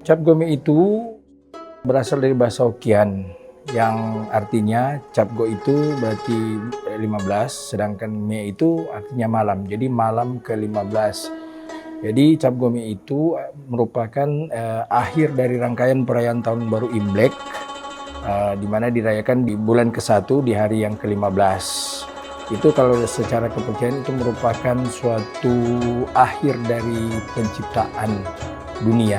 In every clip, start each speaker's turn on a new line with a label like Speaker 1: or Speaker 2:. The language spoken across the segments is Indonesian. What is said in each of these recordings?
Speaker 1: Cap Gome itu berasal dari bahasa Hokkien yang artinya Cap Go itu berarti 15, sedangkan Me itu artinya malam. Jadi malam ke-15. Jadi Cap Gome itu merupakan akhir dari rangkaian perayaan Tahun Baru Imlek, di mana dirayakan di bulan ke-1 di hari yang ke-15. Itu kalau secara kepercayaan itu merupakan suatu akhir dari penciptaan dunia.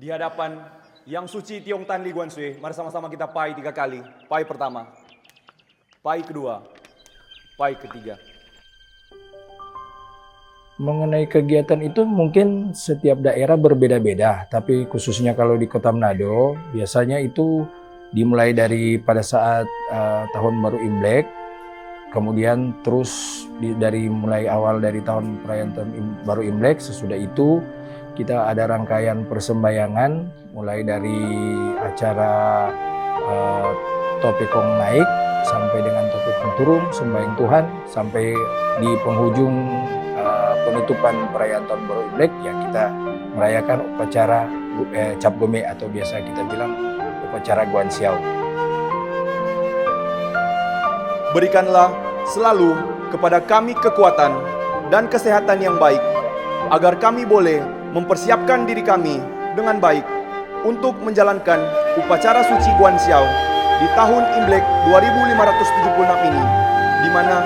Speaker 2: Di hadapan Yang Suci Tiong Tan Li Guan Sui, mari sama-sama kita pai 3 kali. Pai pertama, pai kedua, pai ketiga.
Speaker 1: Mengenai kegiatan itu mungkin setiap daerah berbeda-beda, tapi khususnya kalau di Kota Manado, biasanya itu dimulai dari pada saat Tahun Baru Imlek, kemudian terus dari mulai awal dari perayaan Tahun Baru Imlek, sesudah itu kita ada rangkaian persembahyangan mulai dari acara topekong naik sampai dengan topekong turun, sembahyang Tuhan, sampai di penghujung penutupan perayaan Tahun Baru Imlek ya kita merayakan upacara Cap Gome atau biasa kita bilang upacara Guan Xiao.
Speaker 2: Berikanlah selalu kepada kami kekuatan dan kesehatan yang baik, agar kami boleh mempersiapkan diri kami dengan baik untuk menjalankan upacara suci Guan Xiao di tahun Imlek 2576 ini, di mana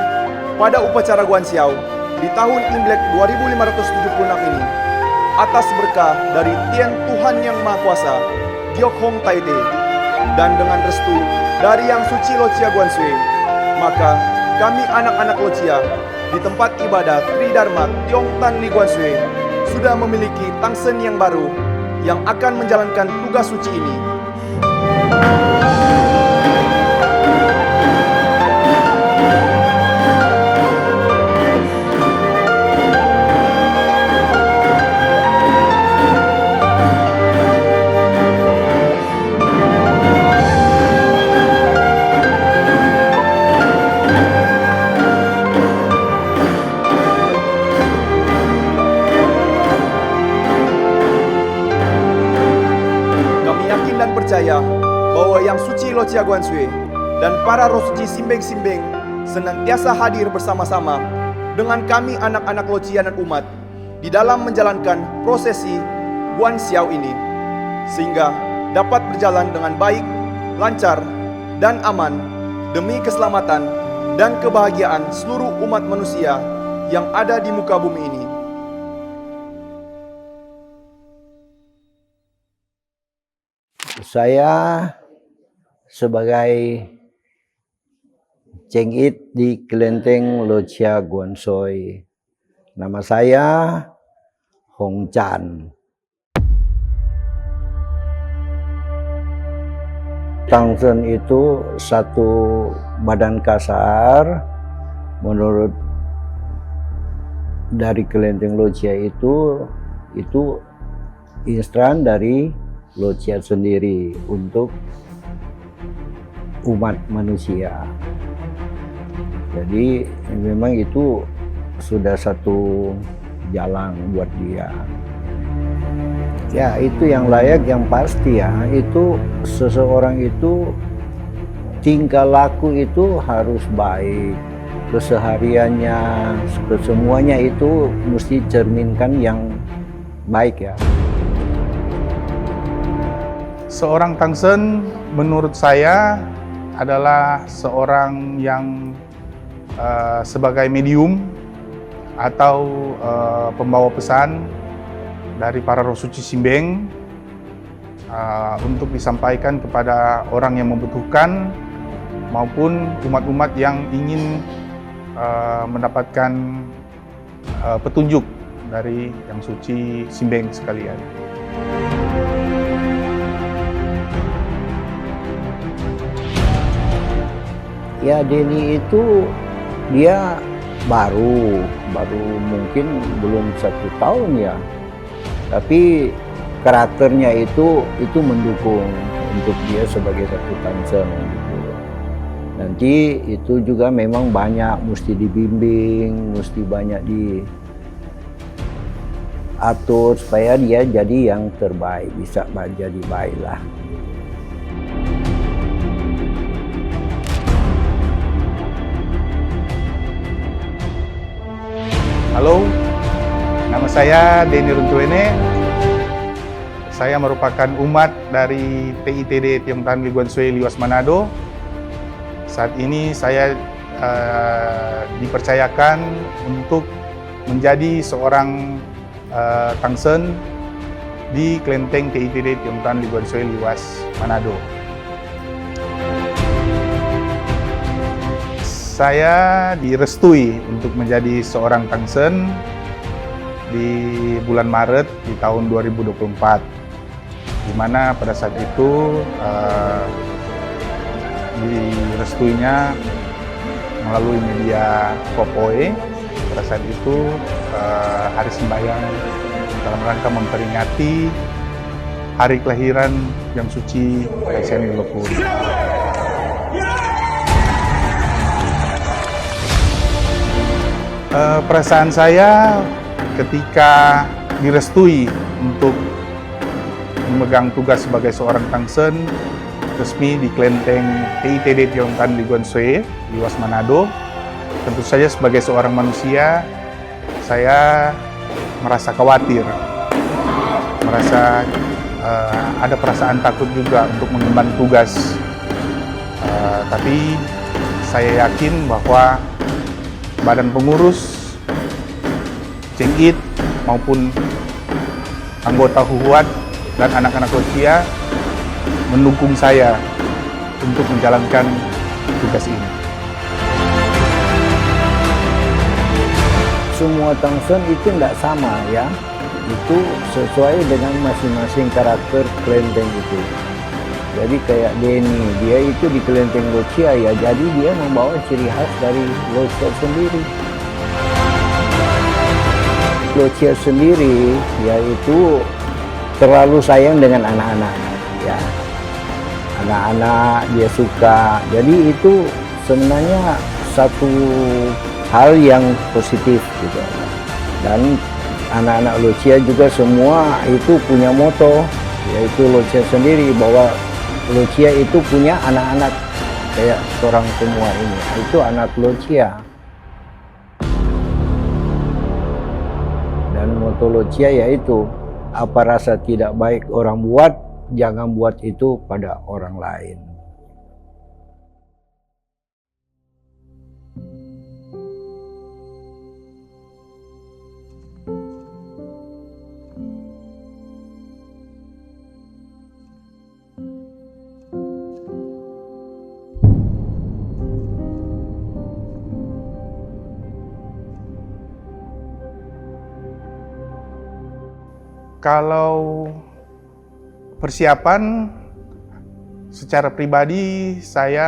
Speaker 2: pada upacara Guan Xiao di tahun Imlek 2576 ini, atas berkah dari Tien Tuhan Yang Maha Kuasa, Giok Hong Taite, dan dengan restu dari Yang Suci Lochia Guan Sui, maka kami anak-anak Lochia di tempat ibadah Tridharma Tiong Tan Li Guan Sui sudah memiliki tangsen yang baru yang akan menjalankan tugas suci ini. Percaya bahwa Yang Suci Lochia Guan Sui dan para roh suci Simbeng-Simbeng senantiasa hadir bersama-sama dengan kami anak-anak Lochia dan umat di dalam menjalankan prosesi Guan Xiao ini, sehingga dapat berjalan dengan baik, lancar, dan aman demi keselamatan dan kebahagiaan seluruh umat manusia yang ada di muka bumi ini.
Speaker 3: Saya sebagai Cengit di Kelenteng Lochia Guan Sui. Nama saya Hong Chan. Tangsen itu satu badan kasar. Menurut dari Kelenteng Lochia itu instan dari Lochia sendiri untuk umat manusia. Jadi memang itu sudah satu jalan buat dia. Ya itu yang layak, yang pasti ya. Itu seseorang itu tingkah laku itu harus baik. Kesehariannya, kesemuanya itu mesti cerminkan yang baik ya.
Speaker 4: Seorang tangsen menurut saya adalah seorang yang sebagai medium atau pembawa pesan dari para roh suci Simbeng untuk disampaikan kepada orang yang membutuhkan maupun umat-umat yang ingin mendapatkan petunjuk dari Yang Suci Simbeng sekalian.
Speaker 3: Ya Denny itu dia baru mungkin belum 1 tahun ya, tapi karakternya itu mendukung untuk dia sebagai satu Tangsen gitu. Nanti itu juga memang banyak mesti dibimbing, mesti banyak diatur supaya dia jadi yang terbaik, bisa jadi baik lah.
Speaker 4: Halo, nama saya Denny Runtuene. Saya merupakan umat dari TITD Tiong Tan Li Guan Sui Liwas Manado. Saat ini saya dipercayakan untuk menjadi seorang Tangsen di kelenteng TITD Tiong Tan Li Guan Sui Liwas Manado. Saya direstui untuk menjadi seorang Tangsen di bulan Maret di tahun 2024, di mana pada saat itu direstuinya melalui media Popoe. Pada saat itu hari sembahyang dalam rangka memperingati hari kelahiran yang suci Kaisian Lilopun. Perasaan saya ketika direstui untuk memegang tugas sebagai seorang Tangsen resmi di kelenteng TITD Tiong Tan Li Guan Sui Liwas Manado, tentu saja sebagai seorang manusia saya merasa khawatir, merasa ada perasaan takut juga untuk mengemban tugas, tapi saya yakin bahwa badan pengurus, Cengit maupun anggota Huhuat dan anak-anak Locia mendukung saya untuk menjalankan tugas ini.
Speaker 3: Semua Tangsen itu tidak sama ya, itu sesuai dengan masing-masing karakter kelenteng itu. Jadi kayak Denny, dia itu di kelenteng Locia ya, jadi dia membawa ciri khas dari Locia sendiri. Locia sendiri yaitu terlalu sayang dengan anak-anak ya. Anak-anak dia suka, jadi itu sebenarnya satu hal yang positif gitu. Dan anak-anak Locia juga semua itu punya moto, yaitu Locia sendiri, bahwa Locia itu punya anak-anak kayak orang semua ini, itu anak Locia. Dan moto Locia yaitu, apa rasa tidak baik orang buat, jangan buat itu pada orang lain.
Speaker 4: Kalau persiapan secara pribadi saya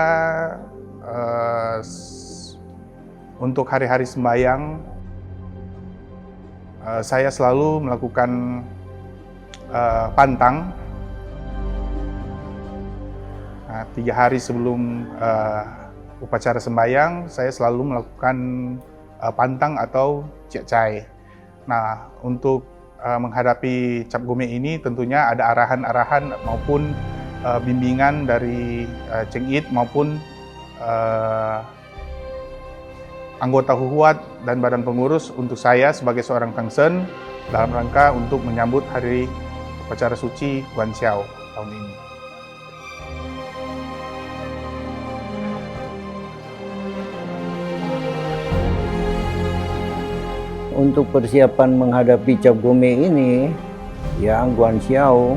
Speaker 4: untuk hari-hari sembahyang saya selalu melakukan pantang. 3 hari sebelum upacara sembahyang saya selalu melakukan pantang atau ciak-cai. Nah, untuk menghadapi Cap Gome ini tentunya ada arahan-arahan maupun bimbingan dari Cengit maupun anggota Huhuat dan badan pengurus untuk saya sebagai seorang Tangsen dalam rangka untuk menyambut hari upacara suci Guan Xiao tahun ini.
Speaker 3: Untuk persiapan menghadapi Cap Gome ini, ya Guan Xiao,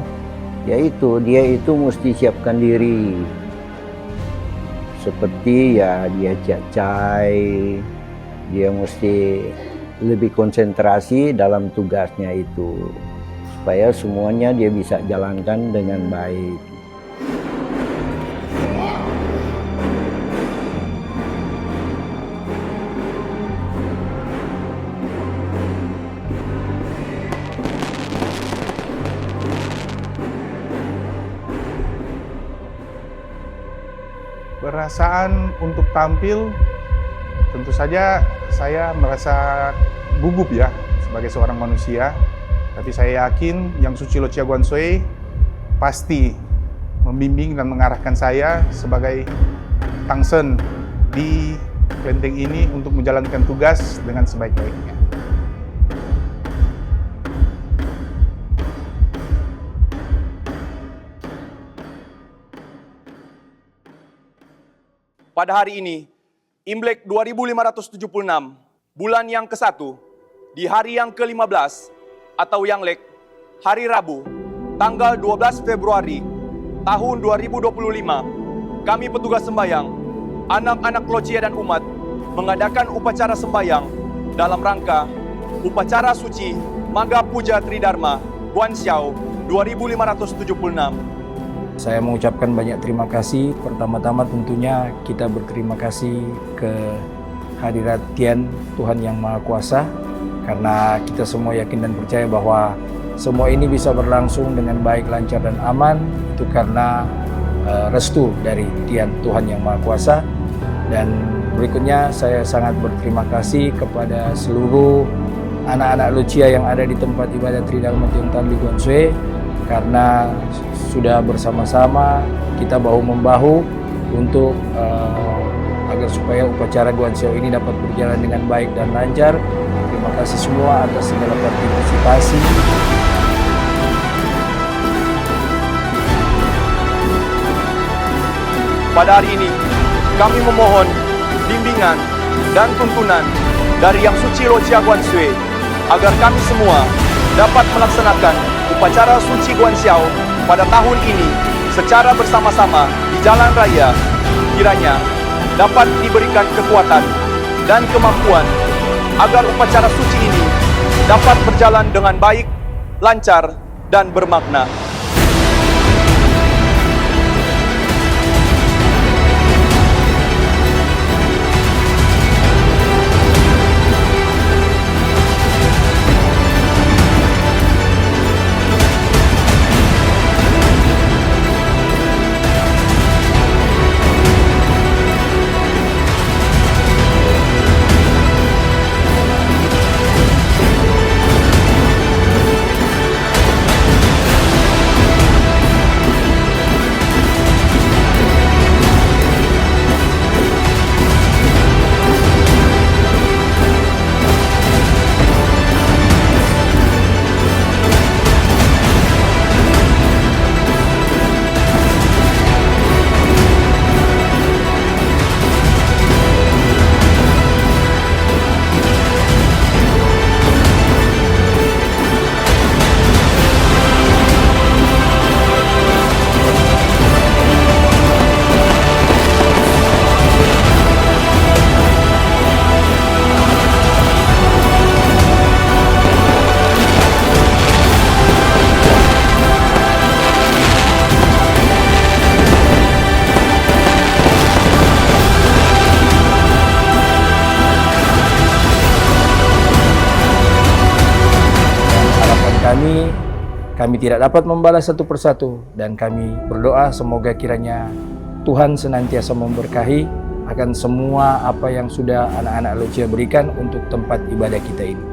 Speaker 3: yaitu dia itu mesti siapkan diri. Seperti ya dia ciak-cai, dia mesti lebih konsentrasi dalam tugasnya itu, supaya semuanya dia bisa jalankan dengan baik.
Speaker 4: Perasaan untuk tampil, tentu saja saya merasa gugup ya sebagai seorang manusia. Tapi saya yakin Yang Suci Lucia Guansue pasti membimbing dan mengarahkan saya sebagai tangsen di kelenteng ini untuk menjalankan tugas dengan sebaik-baiknya.
Speaker 2: Pada hari ini, Imlek 2576, bulan yang ke-1, di hari yang ke-15, atau yang Lek, hari Rabu, tanggal 12 Februari, tahun 2025, kami petugas sembayang, anak-anak Lucia dan umat, mengadakan upacara sembayang dalam rangka Upacara Suci Maga Puja Tridharma Guanxiao 2576.
Speaker 1: Saya mengucapkan banyak terima kasih. Pertama-tama tentunya kita berterima kasih ke hadirat Tian Tuhan Yang Maha Kuasa, karena kita semua yakin dan percaya bahwa semua ini bisa berlangsung dengan baik, lancar, dan aman. Itu karena restu dari Tian Tuhan Yang Maha Kuasa. Dan berikutnya saya sangat berterima kasih kepada seluruh anak-anak Lucia yang ada di tempat ibadah Tridharma Tiong Tan Li Guansue, karena sudah bersama-sama kita bahu-membahu untuk agar supaya upacara Guanxiao ini dapat berjalan dengan baik dan lancar. Terima kasih semua atas segala partisipasi.
Speaker 2: Pada hari ini, kami memohon bimbingan dan tuntunan dari Yang Suci Lucia Guansue agar kami semua dapat melaksanakan upacara suci Guanxiao pada tahun ini secara bersama-sama di jalan raya. Kiranya dapat diberikan kekuatan dan kemampuan agar upacara suci ini dapat berjalan dengan baik, lancar, dan bermakna.
Speaker 1: Kami tidak dapat membalas satu persatu, dan kami berdoa semoga kiranya Tuhan senantiasa memberkahi akan semua apa yang sudah anak-anak Lucia berikan untuk tempat ibadah kita ini.